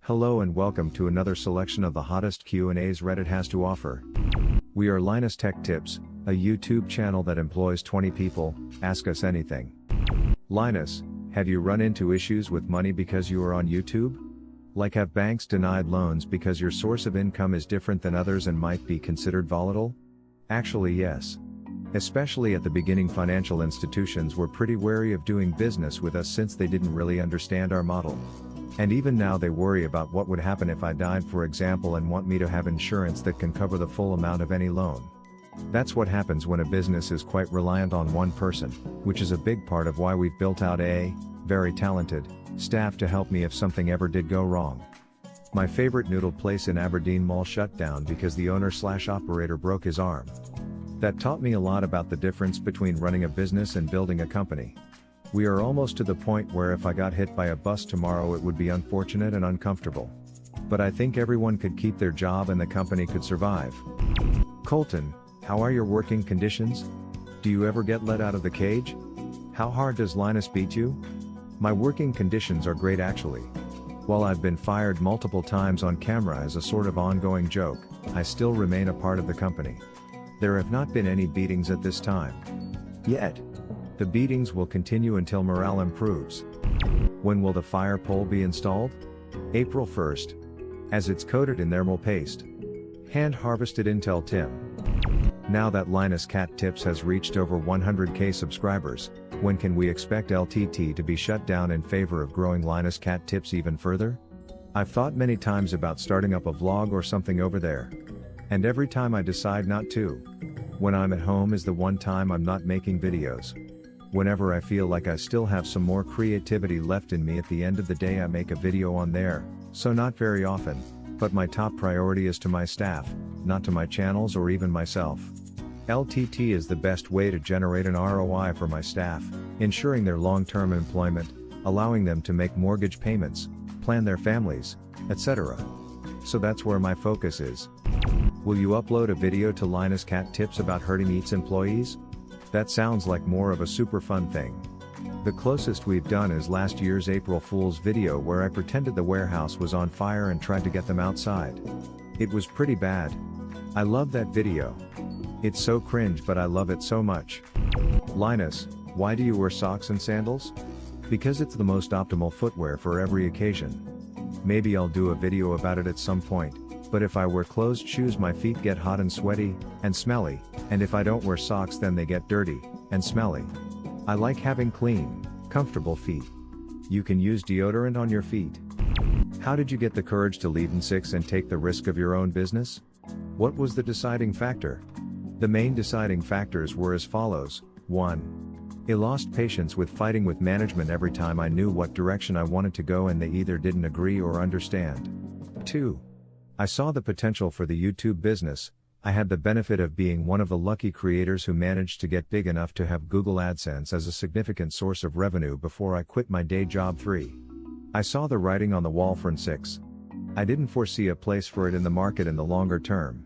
Hello and welcome to another selection of the hottest Q&As Reddit has to offer. We are Linus Tech Tips, a YouTube channel that employs 20 people. Ask us anything. Linus, have you run into issues with money because you are on YouTube? Like, have banks denied loans because your source of income is different than others and might be considered volatile? Actually, yes. Especially at the beginning, financial institutions were pretty wary of doing business with us since they didn't really understand our model. And even now they worry about what would happen if I died, for example, and want me to have insurance that can cover the full amount of any loan. That's what happens when a business is quite reliant on one person, which is a big part of why we've built out a very talented staff to help me if something ever did go wrong. My favorite noodle place in Aberdeen Mall shut down because the owner/operator broke his arm. That taught me a lot about the difference between running a business and building a company. We are almost to the point where if I got hit by a bus tomorrow it would be unfortunate and uncomfortable. But I think everyone could keep their job and the company could survive. Colton, how are your working conditions? Do you ever get let out of the cage? How hard does Linus beat you? My working conditions are great actually. While I've been fired multiple times on camera as a sort of ongoing joke, I still remain a part of the company. There have not been any beatings at this time. Yet. The beatings will continue until morale improves. When will the fire pole be installed? April 1st. As it's coated in thermal paste. Hand harvested Intel Tim. Now that Linus Cat Tips has reached over 100k subscribers, when can we expect LTT to be shut down in favor of growing Linus Cat Tips even further? I've thought many times about starting up a vlog or something over there. And every time I decide not to. When I'm at home is the one time I'm not making videos. Whenever I feel like I still have some more creativity left in me at the end of the day, I make a video on there, so not very often, but my top priority is to my staff, not to my channels or even myself. LTT is the best way to generate an ROI for my staff, ensuring their long-term employment, allowing them to make mortgage payments, plan their families, etc. So that's where my focus is. Will you upload a video to Linus Cat Tips about hurting Eats employees? That sounds like more of a super fun thing. The closest we've done is last year's April Fool's video where I pretended the warehouse was on fire and tried to get them outside. It was pretty bad. I love that video. It's so cringe, but I love it so much. Linus, why do you wear socks and sandals? Because it's the most optimal footwear for every occasion. Maybe I'll do a video about it at some point. But if I wear closed shoes my feet get hot and sweaty, and smelly, and if I don't wear socks then they get dirty, and smelly. I like having clean, comfortable feet. You can use deodorant on your feet. How did you get the courage to leave N6 and take the risk of your own business? What was the deciding factor? The main deciding factors were as follows. 1. I lost patience with fighting with management every time I knew what direction I wanted to go and they either didn't agree or understand. 2. I saw the potential for the YouTube business. I had the benefit of being one of the lucky creators who managed to get big enough to have Google AdSense as a significant source of revenue before I quit my day job. 3. I saw the writing on the wall for N6. I didn't foresee a place for it in the market in the longer term.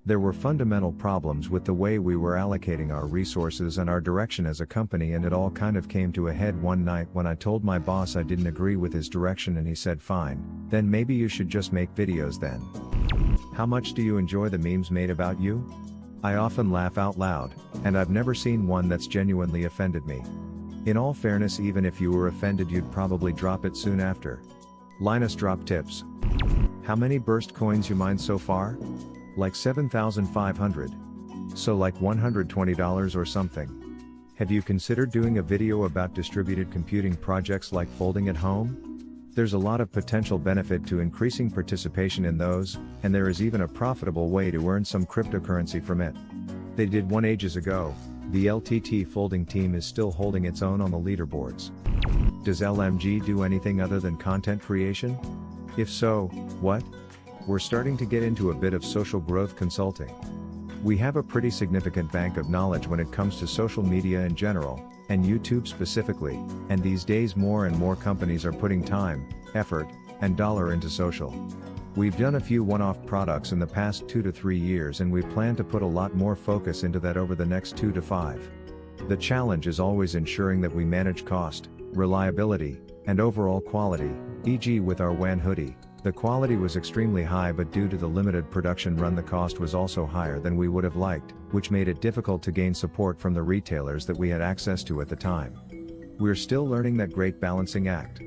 There were fundamental problems with the way we were allocating our resources and our direction as a company, and it all kind of came to a head one night when I told my boss I didn't agree with his direction and he said, fine, then maybe you should just make videos then. How much do you enjoy the memes made about you? I often laugh out loud, and I've never seen one that's genuinely offended me. In all fairness, even if you were offended you'd probably drop it soon after. Linus drop tips. How many burst coins you mined so far? Like 7,500. So like $120 or something. Have you considered doing a video about distributed computing projects like folding at home? There's a lot of potential benefit to increasing participation in those, and there is even a profitable way to earn some cryptocurrency from it. They did one ages ago. The LTT folding team is still holding its own on the leaderboards. Does LMG do anything other than content creation? If so, what? We're starting to get into a bit of social growth consulting. We have a pretty significant bank of knowledge when it comes to social media in general, and YouTube specifically, and these days more and more companies are putting time, effort, and dollar into social. We've done a few one-off products in the past 2 to 3 years and we plan to put a lot more focus into that over the next 2 to 5. The challenge is always ensuring that we manage cost, reliability, and overall quality, e.g. with our WAN hoodie, The quality was extremely high, but due to the limited production run the cost was also higher than we would have liked, which made it difficult to gain support from the retailers that we had access to at the time. We're still learning that great balancing act.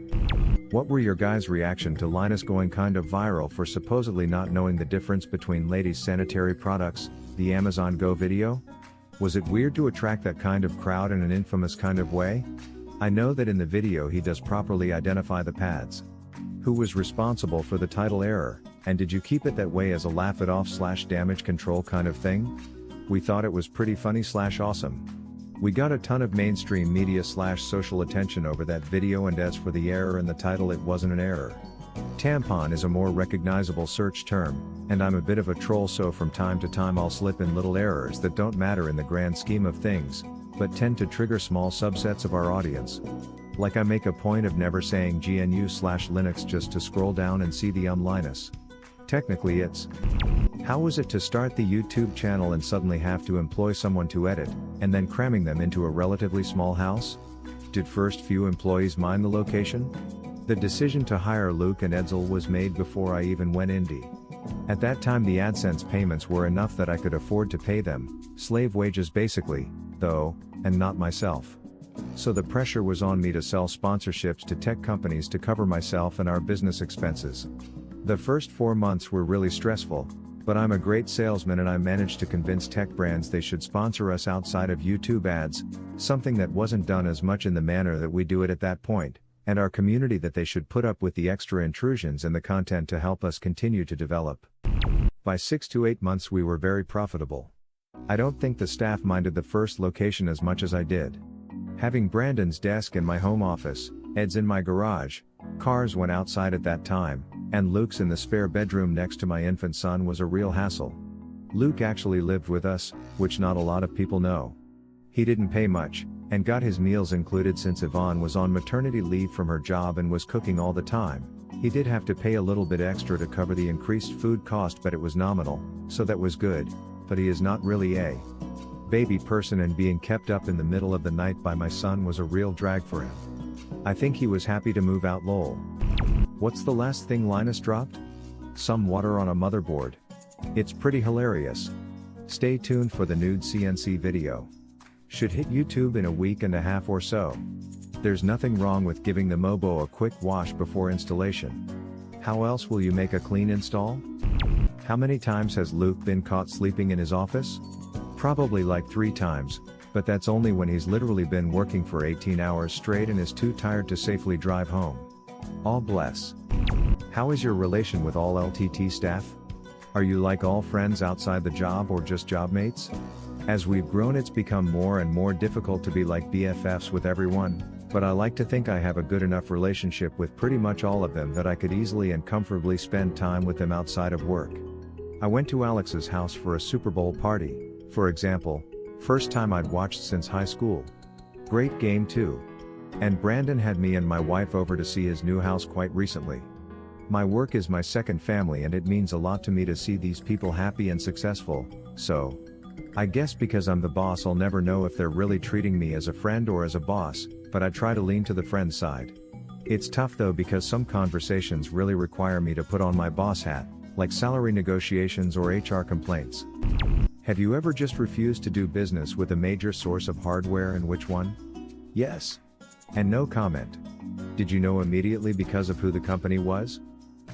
What were your guys' reaction to Linus going kind of viral for supposedly not knowing the difference between ladies' sanitary products, the Amazon Go video? Was it weird to attract that kind of crowd in an infamous kind of way? I know that in the video he does properly identify the pads. Who was responsible for the title error, and did you keep it that way as a laugh it off / damage control kind of thing? We thought it was pretty funny / awesome. We got a ton of mainstream media / social attention over that video, and as for the error in the title, it wasn't an error. Tampon is a more recognizable search term, and I'm a bit of a troll, so from time to time I'll slip in little errors that don't matter in the grand scheme of things, but tend to trigger small subsets of our audience. Like I make a point of never saying GNU/Linux just to scroll down and see the Linus. Technically it's. How was it to start the YouTube channel and suddenly have to employ someone to edit, and then cramming them into a relatively small house? Did first few employees mind the location? The decision to hire Luke and Edsel was made before I even went indie. At that time the AdSense payments were enough that I could afford to pay them, slave wages basically, though, and not myself. So the pressure was on me to sell sponsorships to tech companies to cover myself and our business expenses. The first 4 months were really stressful, but I'm a great salesman and I managed to convince tech brands they should sponsor us outside of YouTube ads, something that wasn't done as much in the manner that we do it at that point, and our community that they should put up with the extra intrusions in the content to help us continue to develop. By 6 to 8 months we were very profitable. I don't think the staff minded the first location as much as I did. Having Brandon's desk in my home office, Ed's in my garage, cars went outside at that time, and Luke's in the spare bedroom next to my infant son was a real hassle. Luke actually lived with us, which not a lot of people know. He didn't pay much, and got his meals included since Yvonne was on maternity leave from her job and was cooking all the time. He did have to pay a little bit extra to cover the increased food cost, but it was nominal, so that was good, but he is not really a baby person, and being kept up in the middle of the night by my son was a real drag for him. I think he was happy to move out lol. What's the last thing Linus dropped? Some water on a motherboard. It's pretty hilarious. Stay tuned for the nude CNC video. Should hit YouTube in a week and a half or so. There's nothing wrong with giving the Mobo a quick wash before installation. How else will you make a clean install? How many times has Luke been caught sleeping in his office? Probably like 3 times, but that's only when he's literally been working for 18 hours straight and is too tired to safely drive home. All bless. How is your relation with all LTT staff? Are you like all friends outside the job or just job mates? As we've grown it's become more and more difficult to be like BFFs with everyone, but I like to think I have a good enough relationship with pretty much all of them that I could easily and comfortably spend time with them outside of work. I went to Alex's house for a Super Bowl party, for example, first time I'd watched since high school. Great game too. And Brandon had me and my wife over to see his new house quite recently. My work is my second family and it means a lot to me to see these people happy and successful, so I guess because I'm the boss I'll never know if they're really treating me as a friend or as a boss, but I try to lean to the friend side. It's tough though because some conversations really require me to put on my boss hat, like salary negotiations or HR complaints. Have you ever just refused to do business with a major source of hardware, and which one? Yes. And no comment. Did you know immediately because of who the company was?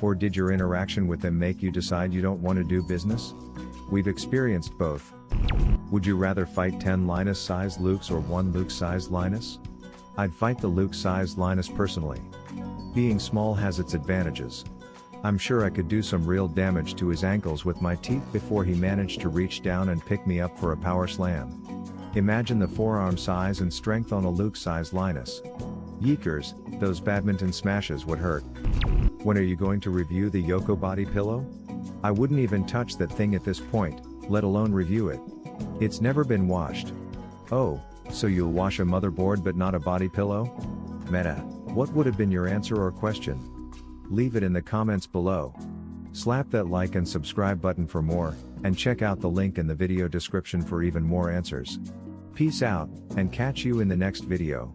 Or did your interaction with them make you decide you don't want to do business? We've experienced both. Would you rather fight 10 Linus-sized Lukes or 1 Luke-sized Linus? I'd fight the Luke-sized Linus personally. Being small has its advantages. I'm sure I could do some real damage to his ankles with my teeth before he managed to reach down and pick me up for a power slam. Imagine the forearm size and strength on a Luke-sized Linus. Yeekers, those badminton smashes would hurt. When are you going to review the Yoko body pillow? I wouldn't even touch that thing at this point, let alone review it. It's never been washed. Oh, so you'll wash a motherboard but not a body pillow? Meta, what would have been your answer or question? Leave it in the comments below. Slap that like and subscribe button for more, and check out the link in the video description for even more answers. Peace out, and catch you in the next video.